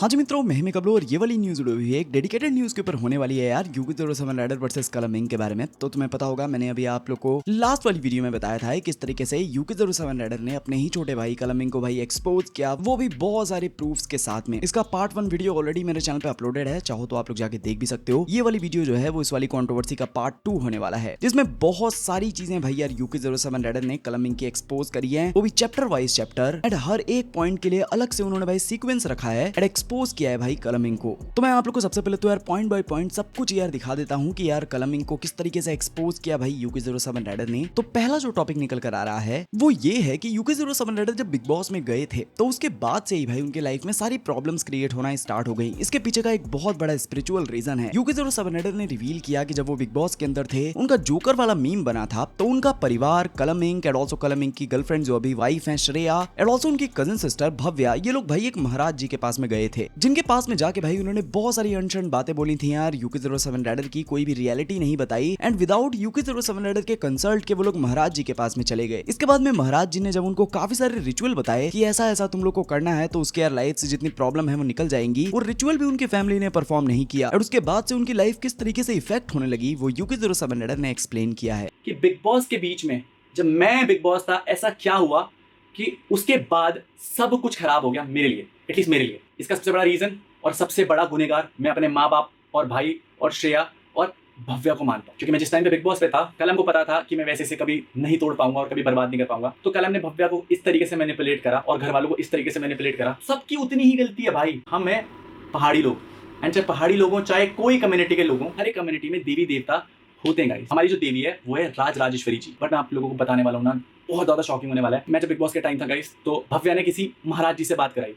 हाँ जी मित्रों, मैं हिमे कबलो और ये वाली न्यूज़ जुड़ी हुई है एक डेडिकेटेड न्यूज़ के ऊपर होने वाली है यार, यूकी-07 राइडर वर्सेस कलमिंग के बारे में। तो तुम्हें पता होगा, मैंने अभी आप लोग को लास्ट वाली वीडियो में बताया था किस तरीके से यूकी-07 राइडर ने अपने ही छोटे भाई कलमिंग को भाई एक्सपोज किया, वो भी बहुत सारे प्रूफ्स के साथ में। इसका पार्ट 1 वीडियो ऑलरेडी मेरे चैनल पे अपलोडेड है, चाहो तो आप लोग जाके देख भी सकते हो। ये वाली वीडियो जो है वो इस वाली कॉन्ट्रोवर्सी का पार्ट 2 होने वाला है, जिसमें बहुत सारी चीजें भाई यार यूकी-07 राइडर ने कलमिंग की एक्सपोज करी है, वो भी चैप्टर वाइज चैप्टर एंड हर एक पॉइंट के लिए अलग से उन्होंने भाई सीक्वेंस रखा है एंड एक्सपोज किया है भाई कलमिंग को। तो मैं आप लोग को सबसे पहले तो यार पॉइंट बाय पॉइंट सब कुछ यार दिखा देता हूं कि यार कलमिंग को किस तरीके से एक्सपोज किया भाई यूकी-07 राइडर ने। तो पहला जो टॉपिक निकल कर आ रहा है वो ये है कि यूकी-07 राइडर जब बिग बॉस में गए थे तो उसके बाद से ही भाई उनके लाइफ में सारी प्रॉब्लम्स क्रिएट होना स्टार्ट हो गई। इसके पीछे का एक बहुत बड़ा स्पिरिचुअल रीजन है। यूकी-07 राइडर ने रिवील किया कि जब वो बिग बॉस के अंदर थे, उनका जोकर वाला मीम बना था, तो उनका परिवार कलमिंग एंड ऑल्सो कलमिंग की गर्लफ्रेंड जो अभी वाइफ है श्रेया एंड ऑल्सो उनकी कजिन सिस्टर भव्या, ये लोग भाई एक महाराज जी के पास में गए थे, जिनके पास में जाके भाई उन्होंने बहुत सारी अनशन बातें बोली थी यार। यूकी-07 राइडर की कोई भी रियलिटी नहीं बताई एंड विदाउट यूकी-07 राइडर के कंसल्ट के वो लोग महाराज जी के पास में चले गए। इसके बाद में महाराज जी ने जब उनको काफी सारे रिचुअल बताए कि ऐसा ऐसा तुम लोग को करना है तो उसके यार लाइफ से जितनी प्रॉब्लम है वो निकल जाएंगी, वो रिचुअल भी उनकी फैमिली ने परफॉर्म नहीं किया और उसके बाद से उनकी लाइफ किस तरीके से इफेक्ट होने लगी वो यूकी-07 राइडर ने एक्सप्लेन किया है कि बिग बॉस के बीच में जब मैं बिग बॉस था ऐसा क्या हुआ कि उसके बाद सब कुछ खराब हो गया मेरे लिए, एटलीस्ट मेरे लिए। इसका सबसे बड़ा रीजन और सबसे बड़ा गुनहगार मैं अपने माँ बाप और भाई और श्रेया और भव्या को मानता हूँ, क्योंकि मैं जिस टाइम पे बिग बॉस पे था कलम को पता था कि मैं वैसे से कभी नहीं तोड़ पाऊंगा और कभी बर्बाद नहीं कर पाऊंगा। तो कलम ने भव्या को इस तरीके से मैनिपुलेट करा और घर वालों को इस तरीके से मैनिपुलेट करा। सबकी उतनी ही गलती है भाई। हम हैं पहाड़ी लोग एंड चाहे पहाड़ी लोग हो चाहे कोई कम्युनिटी के लोग हों, हर एक कम्युनिटी में देवी देवता होते हैं गाइस। हमारी जो देवी है वो है राज राजेश्वरी जी। बट मैं आप लोगों को बताने वाला हूँ ना, बहुत ज्यादा शॉकिंग होने वाला है। मैं जब बिग बॉस के टाइम था गाइस, तो भव्या ने किसी महाराज जी से बात कराई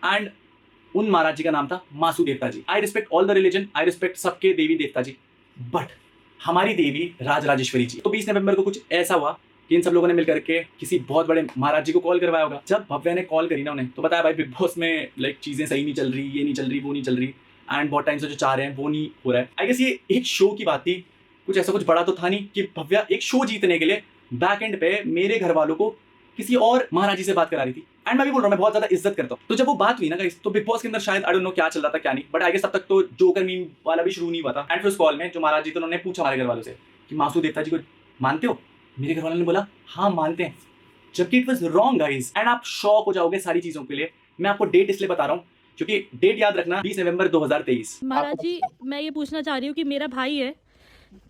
एंड उन महाराज जी का नाम था मासू देवता ji. I respect all the religion, I respect सबके देवी देवता जी, बट हमारी देवी राज राजेश्वरी जी। तो 20 नवंबर को कुछ ऐसा हुआ कि इन सब लोगों ने मिलकर के किसी बहुत बड़े महाराज जी को कॉल करवाया होगा। जब भव्या ने कॉल करी ना उन्हें, तो बताया भाई बिग बॉस में लाइक चीजें सही नहीं चल रही, ये नहीं चल रही, वो नहीं चल रही एंड बहुत टाइम से जो चाह रहे हैं वो नहीं हो रहा है। आई गेस ये एक शो की बात थी, कुछ ऐसा कुछ बड़ा तो था नहीं कि भव्या एक शो जीतने के लिए बैक एंड पे मेरे घर वालों को किसी और महाराज जी से बात करा रही थी। एंड मैं भी बोल रहा हूँ, मैं बहुत ज्यादा इज्जत करता हूँ। तो जब वो बात हुई ना गाइस, तो बिग बॉस के अंदर शायद आई डोंट नो क्या चल रहा था क्या नहीं, बट आई गेस तब तक तो जोकर मीम वाला भी शुरू नहीं हुआ था। एंड फिर उस कॉल में जो महाराज जी थे उन्होंने पूछा हमारे घर वालों से कि मासू देवता जी को मानते हो? मेरे घर वालों ने बोला हाँ मानते हैं, जबकि it was wrong guys. And आप शॉक हो जाओगे सारी चीजों के लिए। मैं आपको डेट इसलिए बता रहा हूँ क्योंकि डेट याद रखना, 20 नवंबर 2023। महाराज जी, मैं ये पूछना चाह रही हूँ कि मेरा भाई है,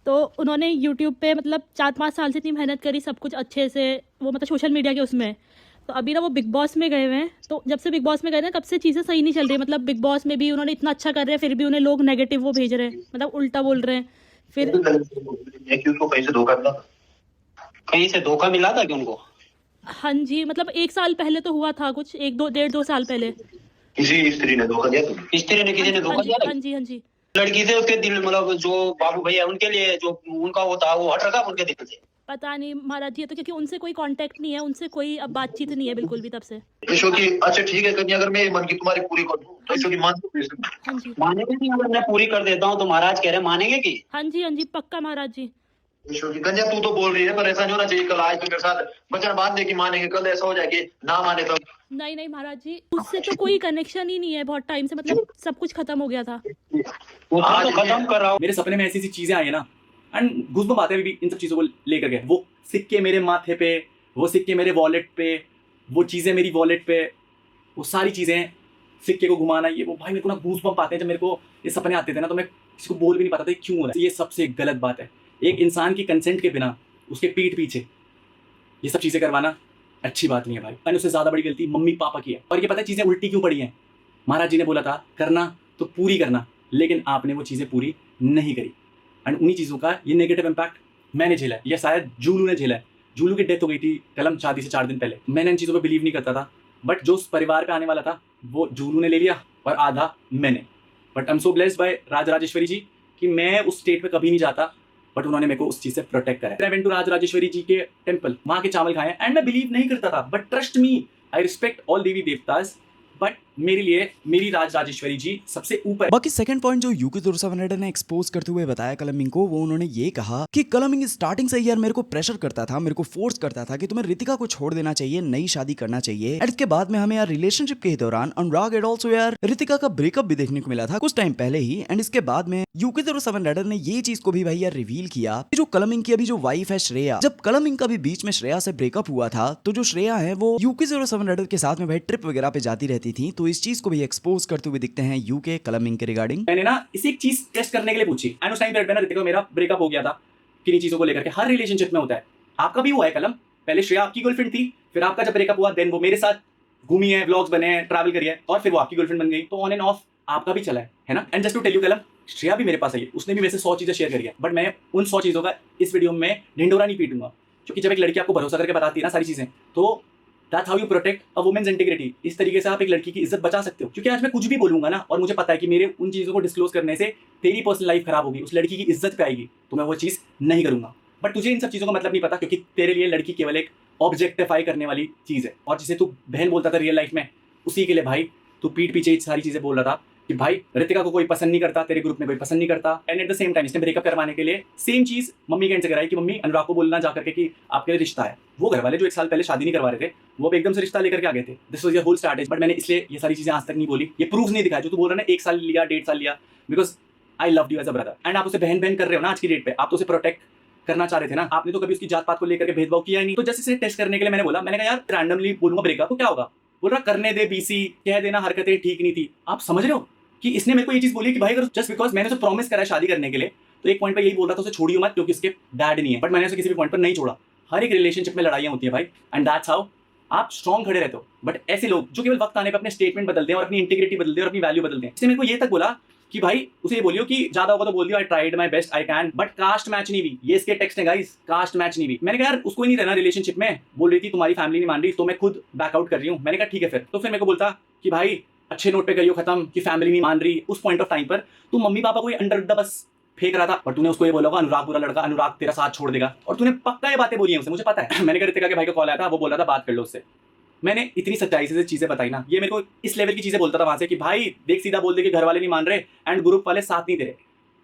तो उन्होंने यूट्यूब पे मतलब 4-5 साल से इतनी मेहनत करी सब कुछ अच्छे से, वो मतलब सोशल मीडिया के उसमें, तो अभी ना वो बिग बॉस में गए हुए हैं। तो जब से बिग बॉस में गए ना तब से चीज़ें सही नहीं चल रही। मतलब बिग बॉस में भी उन्होंने इतना अच्छा कर रहे हैं, फिर भी उन्हें लोग नेगेटिव वो भेज रहे हैं, मतलब उल्टा बोल रहे हैं। फिर उसको कहीं से धोखा मिला, कहीं से धोखा मिला था कि उनको? हाँ जी, मतलब 1 साल पहले तो हुआ था कुछ, 1-2 साल पहले किसी स्त्री ने धोखा दिया तुम्हें? स्त्री ने किसी ने धोखा दिया? हाँ जी, हाँ जी। लड़की से उसके दिल, मतलब जो बाबू भैया उनके लिए जो उनका वो था वो हट रखा उनके दिल से। पता नहीं महाराज जी, तो क्योंकि उनसे कोई कांटेक्ट नहीं है, उनसे कोई अब बातचीत नहीं है बिल्कुल भी तब से। ईशो की अच्छा ठीक है, कन्या अगर मैं मन की तुम्हारी पूरी कर दूं तो ईशो की मान हाँ जी, मानेंगे नहीं? अगर मैं पूरी कर देता हूँ तो महाराज कह रहे हैं मानेंगे कि? हाँ जी, हाँ जी, पक्का महाराज जी। ईशो की कन्या तू तो बोल रही है, पर ऐसा नहीं होना चाहिए। कल आज तो मेरे साथ वचन बांध दे कि मानेंगे, कल ऐसा हो जाए कि ना माने तो। नहीं नहीं महाराज जी, उससे तो कोई कनेक्शन ही नहीं है बहुत टाइम से, मतलब सब कुछ खत्म हो गया था। वो तो खत्म कर रहा हूँ। मेरे सपने में ऐसी चीजें आई है ना, एंड गुस्बम्प आते हैं भी इन सब चीजों को लेकर के। वो सिक्के मेरे माथे पे, वो सिक्के मेरे वॉलेट पे, वो चीजें मेरी वॉलेट पे, वो सारी चीजें, सिक्के को घुमाना, ये वो भाई मेरे को ना गूज़बम्प आते हैं। जब मेरे को ये सपने आते थे ना तो मैं किसी को बोल भी नहीं पाता था क्यों हो रहा है। ये सबसे गलत बात है, एक इंसान की कंसेंट के बिना उसके पीठ पीछे ये सब चीजें करवाना अच्छी बात नहीं है भाई। मैंने उससे ज्यादा बड़ी गलती मम्मी पापा की है। और ये पता है चीजें उल्टी क्यों पड़ी हैं? महाराज जी ने बोला था करना तो पूरी करना, लेकिन आपने वो चीजें पूरी नहीं करी एंड उन्हीं चीजों का ये नेगेटिव इम्पैक्ट मैंने झेला है, या शायद जूलू ने झेला है। जूलू की डेथ हो गई थी कलम शादी से 4 दिन पहले। मैंने इन चीजों पर बिलीव नहीं करता था, बट जो उस परिवार पे आने वाला था वो जूलू ने ले लिया और आधा मैंने। But I am so blessed by Raj Rajeshwari ji कि मैं उस स्टेट पे कभी नहीं जाता, बट उन्होंने मेरे को उस चीज से प्रोटेक्ट करा। आई वेंट टू राज राजेश्वरी जी के टेंपल, वहां के चावल खाए एंड मैं बिलीव नहीं करता था, but trust me, I respect all Devi देवतास, but मेरे लिए मेरी राजेश्वरी जी सबसे ऊपर। बाकी सेकंड पॉइंट जो यूकी 0700 ने एक्सपोज करते हुए बताया कलमिंग को, वो उन्होंने ये कहा कि कलमिंग स्टार्टिंग से यार मेरे को प्रेशर करता था, मेरे को फोर्स करता था कि तुम्हें रितिका को छोड़ देना चाहिए, नई शादी करना चाहिए। एंड इसके बाद में हमें यार रिलेशनशिप के दौरान अनुराग एंड ऑल्सो यार रितिका का ब्रेकअप भी देखने को मिला था कुछ टाइम पहले ही। एंड इसके बाद में यूकी 0700 ने ये चीज को भी भाई यार रिवील किया कि जो कलमिंग की अभी जो वाइफ है श्रेया, जब कलमिंग का भी बीच में श्रेया से ब्रेकअप हुआ था तो जो श्रेया है वो यूकी 0700 के साथ में भाई ट्रिप वगैरह पे जाती रहती थी। तो इस चीज को भी एक्सपोज करते हुए दिखते हैं यूके कलमिंग के रिगार्डिंग। मैंने ना इसी एक चीज टेस्ट करने के लिए पूछी। एंड उस टाइम पे ना रितिका मेरा ब्रेकअप हो गया था किन्हीं चीजों को लेकर के। हर रिलेशनशिप में होता है, आपका भी हुआ है कलम। पहले श्रेया आपकी गर्लफ्रेंड थी, फिर आपका जब ब्रेकअप हुआ देन वो मेरे साथ घूमी है, व्लॉग्स बने हैं, ट्रैवल करी है, और फिर वो आपकी गर्लफ्रेंड बन गई। तो ऑन एंड ऑफ आपका भी चला है ना। And just to tell you Kalam, Shreya भी मेरे पास आई है, उसने भी मेरे से 100 चीजें शेयर करी है, बट मैं उन 100 चीजों का इस वीडियो में ढिंडोरा नहीं पीटूंगा। क्योंकि जब एक लड़की आपको भरोसा करके बताती है ना सारी चीजें, तो that's how you protect a women's integrity. इस तरीके से आप एक लड़की की इज्जत बचा सकते हो। क्योंकि आज मैं कुछ भी बोलूंगा ना, और मुझे पता है कि मेरे उन चीजों को डिस्क्लोज करने से तेरी पर्सनल लाइफ खराब होगी, उस लड़की की इज्जत पे आएगी, तो मैं वो चीज नहीं करूंगा। बट तुझे इन सब चीजों का मतलब नहीं पता, क्योंकि तेरे लिए लड़की केवल एक ऑब्जेक्टिफाई करने वाली चीज है। और जिसे तू बहन बोलता था रियल लाइफ में, उसी के लिए भाई तू पीठ पीछे सारी चीजें बोल रहा था कि भाई रितिका को कोई पसंद नहीं करता, तेरे ग्रुप में कोई पसंद नहीं करता। And at the same time इसने ब्रेकअप करवाने के लिए सेम चीज मम्मी के एंड से कराई कि मम्मी अनुराग को बोलना जाकर के कि आपके लिए रिश्ता है। वो घर वाले जो 1 साल पहले शादी नहीं करवा रहे थे, वो अब एकदम से रिश्ता लेकर के आ गए थे। This was your whole strategy. But मैंने इसलिए ये सारी चीजें आज तक नहीं बोली, ये प्रूफ नहीं दिखाया जो तू बोल रहा है ना 1 साल लिया, 1.5 साल लिया, because I love you as a brother. And आप उसे बहन बहन कर रहे हो ना आज की डेट पे, आप तो उसे प्रोटेक्ट करना चाह रहे थे ना। आपने तो कभी उसकी जात पात को लेकर के भेदभाव किया ही नहीं। तो जस्ट इसे टेस्ट करने के लिए मैंने बोला, मैंने कहा यार रैंडमली बोलूंगा ब्रेकअप तो क्या होगा। बोल रहा करने दे बीसी, कह देना हरकतें ठीक नहीं थी। आप समझ रहे हो कि इसने मेरे को ये चीज बोली कि भाई अगर जस्ट बिकॉज मैंने उसे प्रॉमिस करा है शादी करने के लिए, तो एक पॉइंट पे यही बोल रहा था उसे छोड़ियो मत क्योंकि इसके डैड नहीं है। बट मैंने उसे किसी भी पॉइंट पर नहीं छोड़ा। हर एक रिलेशनशिप में लड़ाइयां होती है भाई, एंड दैट्स हाउ आप स्ट्रॉन्ग खड़े रहते हो। बट ऐसे लोग जो केवल वक्त आने पर अपने स्टेटमेंट बदलते हैं और अपनी इंटीग्रिटी बदलते हैं और अपनी वैल्यू बदलते हैं। इसने मेरे को ये तक बोला कि भाई उसे ये बोलियो कि ज्यादा होगा तो बोल दियो I tried my best I can, but caste match नहीं हुई। ये इसके टेक्स्ट है गाइस, कास्ट मैच नहीं हुई। मैंने कहा यार उसको ही नहीं रहना रिलेशनशिप में, बोल रही थी तुम्हारी फैमिली नहीं मान रही तो मैं खुद बैकआउट कर रही हूँ। मैंने कहा ठीक है फिर। तो फिर मेरे को बोलता कि भाई अच्छे नोट पे करियो खत्म, कि फैमिली नहीं मान रही। उस पॉइंट ऑफ टाइम पर तू मम्मी पापा को अंडर द बस फेंक रहा था, पर तूने उसको ये बोला होगा अनुराग बुरा लड़का, अनुराग तेरा साथ छोड़ देगा, और तूने पक्का ये बातें बोली हैं उसे, मुझे पता है। मैंने कहा रितिका के भाई का कॉल आया था, वो बोल रहा था बात कर लो उससे। मैंने इतनी सच्चाई से चीजें बताई ना, ये मेरे को इस लेवल की चीजें बोलता था वहां से कि भाई देख सीधा बोल दे कि घर वाले नहीं मान रहे एंड ग्रुप वाले साथ नहीं दे रहे।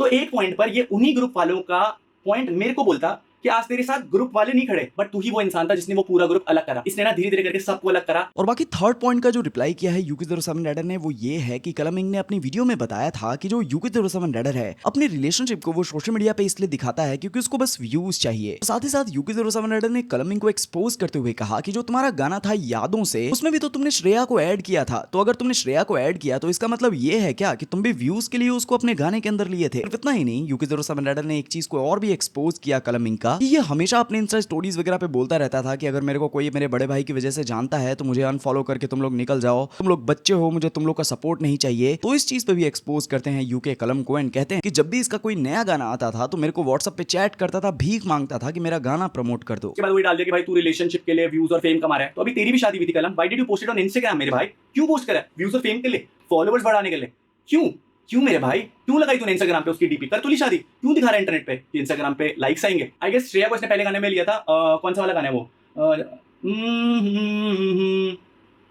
तो एक पॉइंट पर ये उन्हीं ग्रुप वालों का पॉइंट मेरे को बोलता कि आज तेरे साथ ग्रुप वाले नहीं खड़े, बट तू ही वो इंसान था जिसने वो पूरा ग्रुप अलग करा। इसने ना धीरे धीरे करके सबको अलग करा। और बाकी थर्ड पॉइंट का जो रिप्लाई किया है यूकी 0700 ने, वो ये है कि कलमिंग ने अपनी वीडियो में बताया था कि जो यूकी 0700 है अपनी रिलेशनशिप को वो सोशल मीडिया पे इसलिए दिखाता है क्योंकि उसको बस व्यूज चाहिए। साथ ही साथ यूकी 0700 ने कलमिंग को एक्सपोज करते हुए कहा कि जो तुम्हारा गाना था यादों से, उसमें भी तो तुमने श्रेया को ऐड किया था। तो अगर तुमने श्रेया को ऐड किया तो इसका मतलब ये है क्या कि तुम भी व्यूज के लिए उसको अपने गाने के अंदर लिए थे। इतना ही नहीं, यूकी 0700 ने एक चीज को और भी एक्सपोज किया कलमिंग का, कि ये हमेशा अपने इंस्टा स्टोरीज वगैरह पे बोलता रहता था कि अगर मेरे को कोई मेरे बड़े भाई की वजह से जानता है तो मुझे अनफॉलो करके तुम लोग निकल जाओ, तुम लोग बच्चे हो, मुझे तुम लोग का सपोर्ट नहीं चाहिए। तो इस चीज पे भी एक्सपोज करते हैं यूके कलम को एंड कहते हैं कि जब भी इसका कोई नया गाना आता था तो मेरे को व्हाट्सएप पे चैट करता था, भीख मांगता था कि मेरा गाना प्रमोट कर दो। उसके बाद वही डाल दिया कि भाई तू रिलेशनशिप के लिए व्यूज और फेम कमा रहा है। तो अभी तेरी भी शादी हुई थी कलम, why did you post it on Instagram मेरे भाई? क्यों पोस्ट करा? व्यूज और फेम के लिए, फॉलोअर्स बढ़ाने के लिए? क्यों मेरे भाई? क्यों लगाई तूने इंस्टाग्राम पे उसकी डीपी? कर तुली शादी, क्यों दिखा रहा है इंटरनेट पे कि इंस्टाग्राम पे लाइक्स आएंगे? आई गेस श्रेया को इसने पहले गाने में लिया था, कौन सा वाला गाना है वो,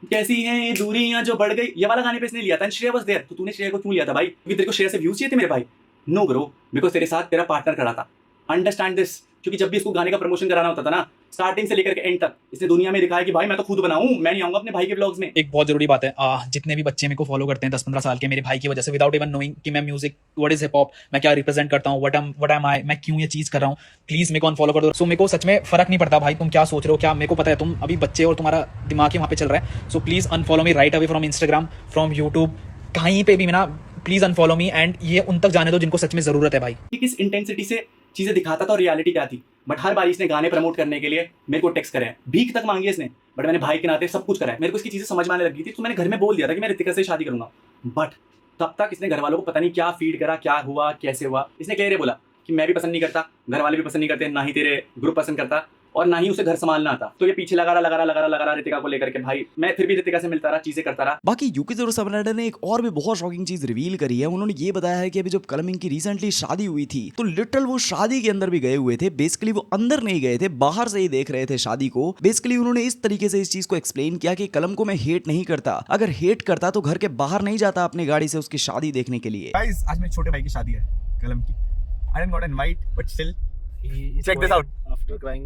कैसी है दूरियां जो बढ़ गई, ये वाला गाने पे इसने लिया था। Shreya was there. तो तूने श्रेया को क्यों लिया था भाई? क्योंकि तेरे को श्रेया से व्यूज चाहिए थे मेरे भाई? नो ब्रो, बिकॉज तेरे साथ तेरा पार्टनर खड़ा था। Understand this. क्योंकि जब भी इसको गाने का प्रमोशन कराना होता था ना, स्टार्टिंग से लेकर के एंड तक इसने दुनिया में दिखाया कि भाई मैं तो खुद बनाऊं, मैं नहीं आऊंगा अपने भाई के व्लॉग्स में। एक बहुत जरूरी बात है, जितने भी बच्चे मेरे को फॉलो करते हैं 10-15 साल के, मेरे भाई की वजह से, विदाउट इवन नोइंग कि मैं music, what is hip hop, मैं क्या रिप्रेजेंट करता हूँ, व्हाट एम आई, मैं क्यों ये चीज कर रहा हूँ, प्लीज मेरे को अनफॉलो कर दो। सो मेरे को सच में फर्क नहीं पड़ता भाई तुम क्या सोच रहे हो, क्या मेरे को पता है तुम अभी बच्चे और तुम्हारा दिमाग ही वहाँ पे चल रहा है। So please unfollow me right away from Instagram, from YouTube, कहीं पे भी मेरा प्लीज अनफॉलो मी, एंड ये उन तक जाने दो जिनको सच में जरूरत है भाई। कि किस इंटेंसिटी से चीजें दिखाता था और रियलिटी क्या थी। बट हर बार इसने गाने प्रमोट करने के लिए मेरे को टेक्स्ट करे हैं, भीख तक मांगी है इसने, बट मैंने भाई के नाते सब कुछ करा है। मेरे को इसकी चीजें समझ में आने लगी थी, तो मैंने घर में बोल दिया था कि मैं रितिका से शादी करूंगा। बट तब तक इसने घर वालों को पता नहीं क्या फीड करा, क्या हुआ, कैसे हुआ। इसने क्लियर बोला कि मैं भी पसंद नहीं करता, घर वाले भी पसंद नहीं करते, ना ही तेरे ग्रुप पसंद करता, और ना ही उसे घर संभालना आता। तो ये पीछे लगा रहा रितिका को लेकर के। भाई मैं फिर भी रितिका से मिलता रहा, चीजें करता रहा। बाकी UK07 ने एक और भी बहुत शॉकिंग चीज रिवील करी है। उन्होंने ये बताया है कि अभी जब कलमिंग की रिसेंटली शादी हुई थी तो लिटरल वो शादी के अंदर भी गए हुए थे। बेसिकली वो अंदर नहीं गए थे, बाहर से ही देख रहे थे शादी को। बेसिकली उन्होंने इस तरीके से इस चीज को एक्सप्लेन किया कि कलम को मैं हेट नहीं करता, अगर हेट करता तो घर के बाहर नहीं जाता अपनी गाड़ी से उसकी शादी देखने के लिए। गाइस आज मेरे छोटे भाई की शादी है कलम की। I didn't got an invite but still check this out. After crying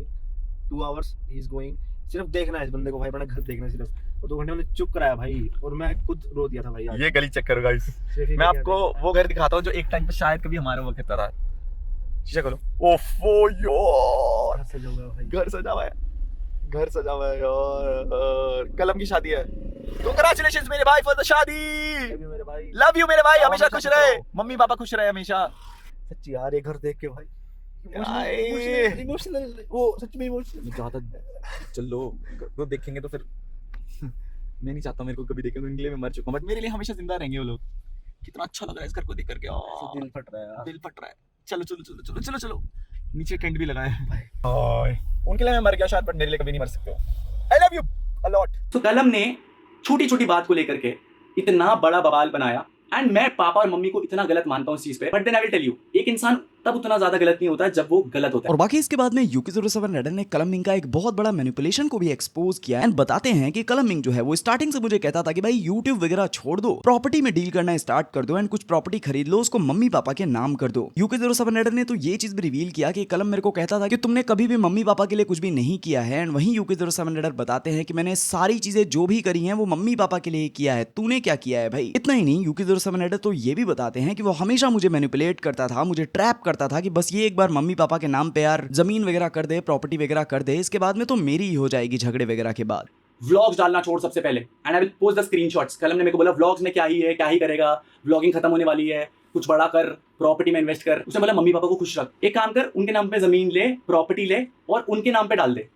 2 hours he is going. सिर्फ देखना है इस बंदे को भाई, अपना घर देखना है सिर्फ। और 2 घंटे मैंने चुप कराया भाई, और मैं खुद रो दिया था भाई आज। ये गली चेक करो गाइस, मैं आपको वो घर दिखाता हूँ जो एक टाइम पे शायद कभी हमारे वक्त था। शीशा खोलो। ओफो यार, घर सजा हुआ है भाई, घर सजा हुआ है, घर सजा हुआ है यार। कलम की शादी है। Congratulations मेरे भाई फॉर द शादी। मेरे भाई, लव यू मेरे भाई, हाँ, हमेशा हमेशा खुश खुश रहे, रहो। मम्मी पापा खुश रहे हमेशा। सच्ची यार ये घर देख के भाई आए। इमोशनल, वो सच में इमोशनल। ज्यादा चलो वो देखेंगे तो फिर मैं नहीं चाहता मेरे को कभी देखें, उनके लिए मैं मर चुका हूं, बट मेरे लिए हमेशा जिंदा रहेंगे वो लोग। कितना अच्छा लग रहा है इस घर को देख करके, दिल फट रहा है यार। दिल फट रहा है। चलो चलो चलो चलो चलो चलो, नीचे टेंट भी लगाया है भाई। उनके लिए मैं मर गया शायद, बट मेरे लिए कभी नहीं मर सकते हो। आई लव यू अ लॉट। तो कलम ने छोटी छोटी बात को लेकर के इतना बड़ा बवाल बनाया, एंड मैं पापा और मम्मी को इतना गलत मानता हूँ इस चीज पे। But then I will tell you, एक इंसान तब उतना ज्यादा गलत नहीं होता जब वो गलत होता है। और बाकी इसके बाद में UK07 रेडर ने कलमिंग का एक बहुत बड़ा मैनिपुलेशन को भी एक्सपोज किया एंड बताते हैं कि कलमिंग जो है वो स्टार्टिंग से मुझे कहता था कि भाई YouTube वगैरह छोड़ दो, प्रॉपर्टी में डील करना स्टार्ट कर दो एंड कुछ प्रॉपर्टी खरीद लो, उसको मम्मी पापा के नाम कर दो। UK07 रेडर ने तो ये चीज भी रिवील किया कि कलम मेरे को कहता था कि तुमने कभी भी मम्मी पापा के लिए कुछ भी नहीं किया है, एंड वहीं UK07 रेडर बताते हैं कि मैंने सारी चीजें जो भी करी हैं वो मम्मी पापा के लिए किया है, तूने क्या किया है भाई। इतना ही नहीं, UK07 रेडर तो ये भी बताते हैं कि वो हमेशा मुझे मैनिपुलेट करता था, मुझे ट्रैप करता था कि बस ये एक बार मम्मी पापा के नाम पे यार जमीन वगैरह कर दे, प्रॉपर्टी वगैरह कर दे, इसके बाद में तो मेरी ही हो जाएगी झगड़े वगैरह के बाद। व्लॉग्स डालना छोड़ सबसे पहले, and I will post the screenshots. कलम ने मेरे को बोला व्लॉग्स में क्या ही करेगा, व्लॉगिंग खत्म होने वाली है, कुछ बड़ा कर, प्रॉपर्टी में इन्वेस्ट कर। उसने बोला मम्मी पापा को खुश रख, एक काम कर, उनके नाम पे जमीन ले, प्रॉपर्टी ले और उनके नाम पे डाल दे।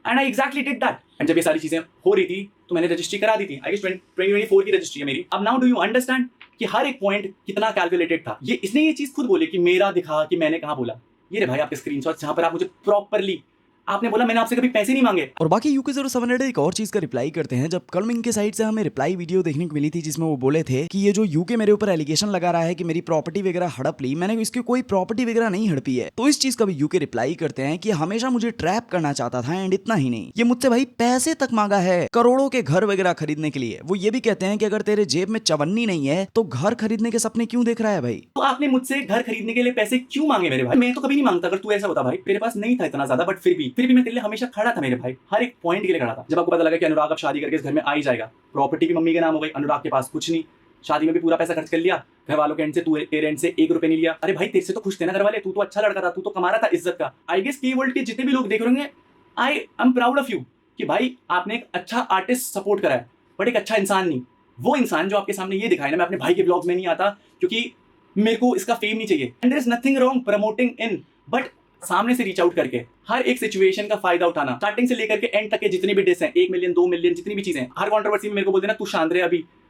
And I exactly did that. And जब ये सारी चीजें हो रही थी तो मैंने रजिस्ट्री करा दी थी। आई गेस 2024 की रजिस्ट्री है मेरी। अब नाउ डू यू अंडरस्टैंड कि हर एक पॉइंट कितना कैलकुलेटेड था। ये इसने ये चीज खुद बोली कि मेरा दिखा कि मैंने कहां बोला। ये रे भाई आपके स्क्रीनशॉट्स जहां पर आप मुझे प्रॉपर्ली, आपने बोला मैंने आपसे कभी पैसे नहीं मांगे। और बाकी UK07 रेडर एक और चीज का रिप्लाई करते हैं। जब कलमिंग के साइड से हमें रिप्लाई वीडियो देखने को मिली थी जिसमें वो बोले थे कि ये जो यूके मेरे ऊपर एलिगेशन लगा रहा है कि मेरी प्रॉपर्टी वगैरह हड़प ली, मैंने इसकी कोई प्रॉपर्टी वगैरह नहीं हड़पी है। तो इस चीज का भी यूके रिप्लाई करते हैं कि हमेशा मुझे ट्रैप करना चाहता था, एंड इतना ही नहीं, ये मुझसे भाई पैसे तक मांगा है करोड़ों के घर वगैरह खरीदने के लिए। वो ये भी कहते हैं कि अगर तेरे जेब में चवन्नी नहीं है तो घर खरीदने के सपने क्यों देख रहा है भाई। तो आपने मुझसे घर खरीदने के लिए पैसे क्यों मांगे मेरे भाई? मैं तो कभी नहीं मांगता अगर तू ऐसा होता भाई। मेरे पास नहीं था इतना ज्यादा, बट फिर भी मैं तेरे लिए हमेशा खड़ा था मेरे भाई, हर एक पॉइंट के लिए खड़ा था। जब आपको पता लगा कि अनुराग अब शादी करके इस घर में आ ही जाएगा, प्रॉपर्टी भी मम्मी के नाम हो गई, अनुराग के पास कुछ नहीं, शादी में भी पूरा पैसा खर्च कर लिया, घर वालों के एंड से तेरे एंड से 1 रुपए नहीं लिया। अरे भाई तेरे से तो खुश थे ना घर वाले, तू तो अच्छा लड़का था, तू तो कमा रहा था इज्जत का। आई गेस की वर्ल्ड के जितने भी लोग देख रहे होंगे, I am proud of you कि भाई आपने एक अच्छा आर्टिस्ट सपोर्ट करा है, बट एक अच्छा इंसान नहीं। वो इंसान जो आपके सामने ये दिखाया ना, मैं अपने भाई के ब्लॉग्स में नहीं आता क्योंकि मेरे को इसका फेम नहीं चाहिए, and there is nothing wrong promoting in, but सामने से रीच आउट करके हर एक सिचुएशन का फायदा उठाना, स्टार्टिंग से लेकर के एंड तक के जितने भी डिस हैं, 1 मिलियन 2 मिलियन जितनी भी चीजें, हर कंट्रोवर्सी में मेरे को बोल देना तू शांत रहे,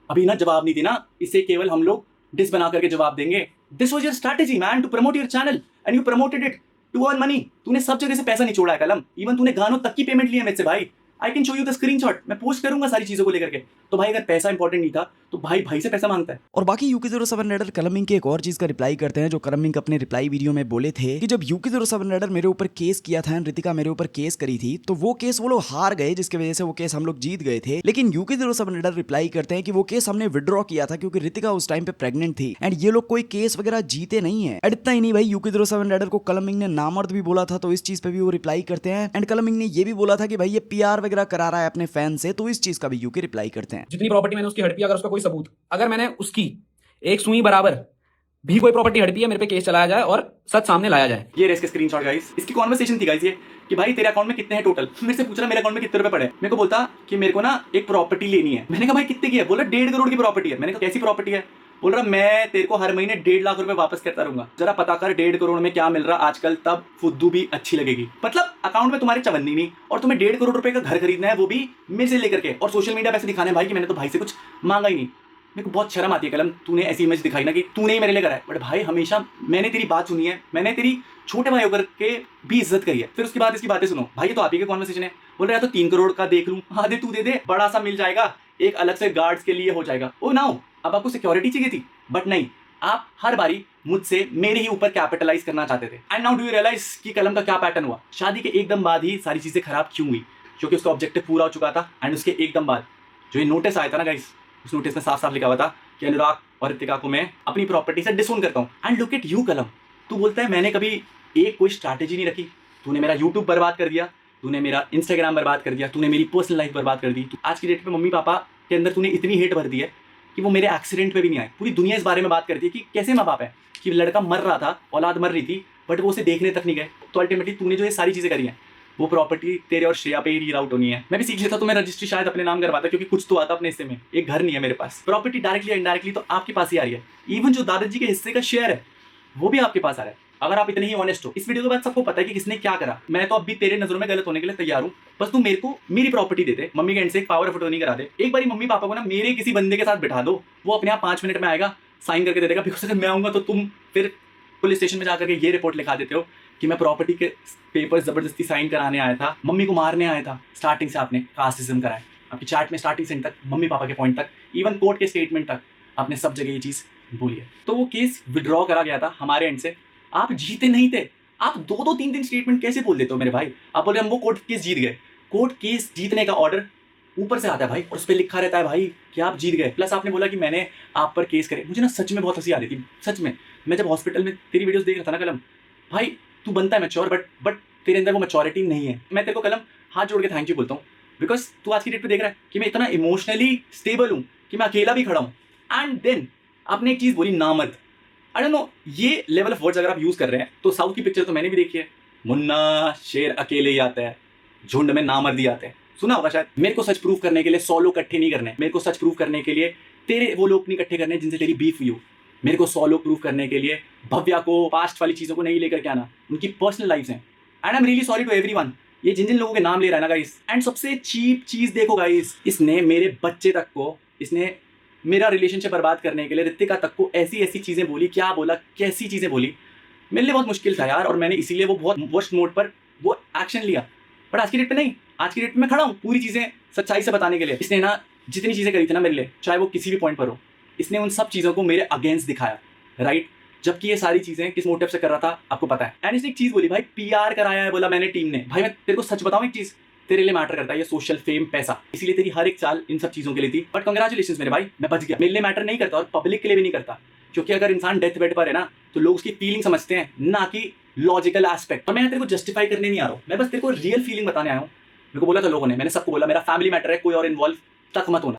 अभी ना जवाब नहीं देना, इसे केवल हम लोग डिस बना करके जवाब देंगे। This was your strategy man, to promote your channel and you promoted it to earn money. तूने सब जगह से पैसा नहीं छोड़ा है कलम, इवन तूने गानों तक की पेमेंट ली है मेरे से भाई। I can show you the screenshot, मैं पोस्ट करूंगा सारी चीजों को लेकर के। तो भाई अगर पैसा इंपॉर्टेंट नहीं था तो भाई से पैसा मांगता है। और बाकी UK07 रेडर कलमिंग के एक और चीज का रिप्लाई करते हैं जो कलमिंग अपने रिप्लाई वीडियो में बोले थे कि जब UK07 रेडर मेरे ऊपर केस किया था, रितिका मेरे ऊपर केस करी थी, तो वो केस वो लोग हार गए, जिसकी वजह से वो केस हम लोग जीत गए थे। लेकिन UK07 रेडर रिप्लाई करते हैं कि वो केस हमने विड्रॉ किया था क्योंकि रितिका उस टाइम पे प्रेग्नेंट थी, एंड ये लोग कोई केस वगैरह जीते नहीं है। एंड इतना ही नहीं भाई, UK07 रेडर को कलमिंग ने नामर्द भी बोला था, तो इस चीज पे भी वो रिप्लाई करते हैं। एंड कलमिंग ने ये भी बोला था कि भाई ये PR वगैरह करा रहा है अपने फैन से, तो इस चीज का भी यूके रिप्लाई करते हैं। जितनी प्रॉपर्टी मैंने उसकी हड़पी, अगर उसका कोई सबूत, अगर मैंने उसकी एक सुई बराबर भी कोई प्रॉपर्टी हड़पी है, मेरे पे केस चलाया जाए और सच सामने लाया जाए। ये इसके स्क्रीनशॉट गाइस, इसकी कॉन्वर्सेशन थी गाइस ये कि भाई तेरे अकाउंट में कितने हैं टोटल। मेरे से पूछ रहा मेरे अकाउंट में कितने रुपए पड़े। मेरे को बोलता कि मेरे को ना एक प्रॉपर्टी लेनी है। मैंने कहा भाई कितने की है? बोला 1.5 करोड़ की प्रॉपर्टी है। मैंने कहा कैसी प्रॉपर्टी है? बोल रहा मैं तेरे को हर महीने 1.5 लाख रुपए वापस करता रहूंगा, जरा पता कर 1.5 करोड़ में क्या मिल रहा आजकल, तब फुद्दू भी अच्छी लगेगी। मतलब अकाउंट में तुम्हारी चवन्नी नहीं और तुम्हें 1.5 करोड़ रुपए का घर खरीदना है, वो भी मेरे से लेकर के, और सोशल मीडिया पैसे दिखाने भाई कि मैंने तो भाई से कुछ मांगा ही नहीं। मेरे को बहुत शर्म आती है कलम, तूने ऐसी इमेज दिखाई ना कि तूने ही मेरे लिए करा है, बट भाई हमेशा मैंने तेरी बात सुनी है, मैंने तेरी छोटे भाई होकर के भी इज्जत करी है। फिर उसके बाद इसकी बातें सुनो, भाई ये तो आप ही के कॉन्वर्सेशन है, बोल रहा है तो 3 करोड़ का देख लूं, हाँ दे, तू दे दे, बड़ा सा मिल जाएगा, एक अलग से गार्ड्स के लिए हो जाएगा। ओ नाउ, अब आपको सिक्योरिटी चाहिए थी, बट नहीं, आप हर बारी मुझसे मेरे ही ऊपर कैपिटलाइज करना चाहते थे। And now do you realise कि कलम का क्या पैटर्न हुआ? शादी के एकदम बाद ही सारी चीजें खराब क्यों हुई? क्योंकि उसका ऑब्जेक्टिव पूरा हो चुका था, एंड उसके एकदम बाद जो ये नोटिस आया था ना गाइस, उस नोटिस में साफ साफ लिखा हुआ था कि अनुराग और रितिका को मैं अपनी प्रॉपर्टी से डिसोन करता हूँ। एंड लुक एट यू कलम, तू बोलता है मैंने कभी एक कोई स्ट्रैटेजी नहीं रखी, तूने मेरा यूट्यूब बर्बाद कर दिया, तूने मेरा इंस्टाग्राम बर्बाद कर दिया, तूने मेरी पर्सनल लाइफ बर्बाद कर दी। आज की डेट में मम्मी पापा के अंदर तूने इतनी हेट भर दी है कि वो मेरे एक्सीडेंट पे भी नहीं आए। पूरी दुनिया इस बारे में बात करती है कि कैसे माँ बाप है, कि लड़का मर रहा था, औलाद मर रही थी, बट वो उसे देखने तक नहीं गए। तो अल्टीमेटली तूने जो ये सारी चीजें करी हैं, वो प्रॉपर्टी तेरे और श्रेया पे ही रीड आउट होनी है। मैं भी सीख लेता तो मैं रजिस्ट्री शायद अपने नाम करवाता, क्योंकि कुछ तो आता अपने हिस्से में। एक घर नहीं है मेरे पास, प्रॉपर्टी डायरेक्टली या इनडायरेक्टली तो आपके पास ही आ रही है। इवन जो दादाजी के हिस्से का शेयर है वो भी आपके पास आ रहा है, अगर आप इतने ही ऑनेस्ट हो। इस वीडियो के बाद सबको पता है कि किसने क्या करा। मैं तो अब भी तेरे नजरों में गलत होने के लिए तैयार हूँ, बस तू मेरे को मेरी प्रॉपर्टी दे दे, मम्मी के एंड से एक पावर ऑफ अटॉर्नी करा दे। एक बारी मम्मी पापा को ना मेरे किसी बंदे के साथ बिठा दो, वो अपने आप 5 मिनट में आएगा, साइन करके दे देगा। बिकॉज अगर मैं आऊंगा तो तुम फिर पुलिस स्टेशन में जाकर के ये रिपोर्ट लिखा देते हो कि मैं प्रॉपर्टी के पेपर्स जबरदस्ती साइन कराने आया था, मम्मी को मारने आया था। स्टार्टिंग से आपने कास्टिज्म कराया, आपकी चैट में स्टार्टिंग से एंड तक, मम्मी पापा के पॉइंट तक, इवन कोर्ट के स्टेटमेंट तक, आपने सब जगह ये चीज़ बोली है। तो वो केस विड्रॉ करा गया था हमारे एंड से, आप जीते नहीं थे। आप 2-2 3-3 स्टेटमेंट कैसे बोल देते हो मेरे भाई? आप बोले हम वो कोर्ट केस जीत गए। कोर्ट केस जीतने का ऑर्डर ऊपर से आता है भाई, और उस पर लिखा रहता है भाई कि आप जीत गए। प्लस आपने बोला कि मैंने आप पर केस करे। मुझे ना सच में बहुत हंसी आ रही थी, सच में। मैं जब हॉस्पिटल में तेरी वीडियोस देख रहा था ना कलम, भाई तू बनता है मैच्योर, बट तेरे अंदर वो मैच्योरिटी नहीं है। मैं तेरे को कलम हाथ जोड़ के थैंक यू बोलता हूँ, बिकॉज तू आज की डेट पे देख रहा है कि मैं इतना इमोशनली स्टेबल हूँ कि मैं अकेला भी खड़ा हूँ। एंड देन आपने एक चीज़ बोली, नामर्द। आई डोंट नो, ये लेवल ऑफ वर्ड्स अगर आप यूज़ कर रहे हैं तो साउथ की पिक्चर तो मैंने भी देखी है, मुन्ना शेर अकेले ही आता है, झुंड में नामर्दी आते हैं, सुना होगा शायद। मेरे को सच प्रूफ करने के लिए 100 लोग इकट्ठे नहीं करने, मेरे को सच प्रूफ करने के लिए तेरे वो लोग नहीं इकट्ठे करने जिनसे तेरी बीफ हुई हो। मेरे को 100 लोग प्रूफ करने के लिए भव्या को, पास्ट वाली चीज़ों को नहीं लेकर के आना, उनकी पर्सनल लाइफ हैं। And I am really sorry to everyone, ये जिन जिन लोगों के नाम ले रहा है ना गाइस। एंड सबसे चीप चीज़ देखो गाइस, इसने मेरे बच्चे तक को, इसने मेरा रिलेशनशिप बर्बाद करने के लिए रितिका तक को ऐसी ऐसी चीज़ें बोली, क्या बोला, कैसी चीज़ें बोली। मेरे लिए बहुत मुश्किल था यार, और मैंने इसीलिए वो बहुत वर्स्ट नोट पर वो एक्शन लिया। बट आज की डेट पे नहीं, आज की डेट पे मैं खड़ा हूँ पूरी चीज़ें सच्चाई से बताने के लिए। इसने ना जितनी चीज़ें करी थी ना मेरे लिए, चाहे वो किसी भी पॉइंट पर हो, इसने उन सब चीज़ों को मेरे अगेंस्ट दिखाया, राइट। जबकि ये सारी चीज़ें किस मोटिव से कर रहा था आपको पता है। एंड इसने एक चीज़ बोली, भाई PR कराया है, बोला मैंने टीम ने। भाई मैं तेरे को सच बताऊँ एक चीज़, तेरे लिए मैटर करता है ये सोशल फेम, पैसा, इसीलिए तेरी हर एक चाल इन सब चीज़ों के लिए थी। बट कंग्रेचुलेशंस मेरे भाई, मैं बच गया। मेरे लिए मैटर नहीं करता और पब्लिक के लिए भी नहीं करता, क्योंकि अगर इंसान डेथ बेड पर है ना तो लोग उसकी फीलिंग समझते हैं, ना कि लॉजिकल एस्पेक्ट। और मैं तेरे को जस्टिफाई करने नहीं आ रहा हूँ, मैं बस तेरे को रियल फीलिंग बताने आया हूँ। मेरे को बोला था लोगों ने, मैंने सबको बोला मेरा फैमिली मैटर है, कोई और इन्वॉल्व तक मत होना।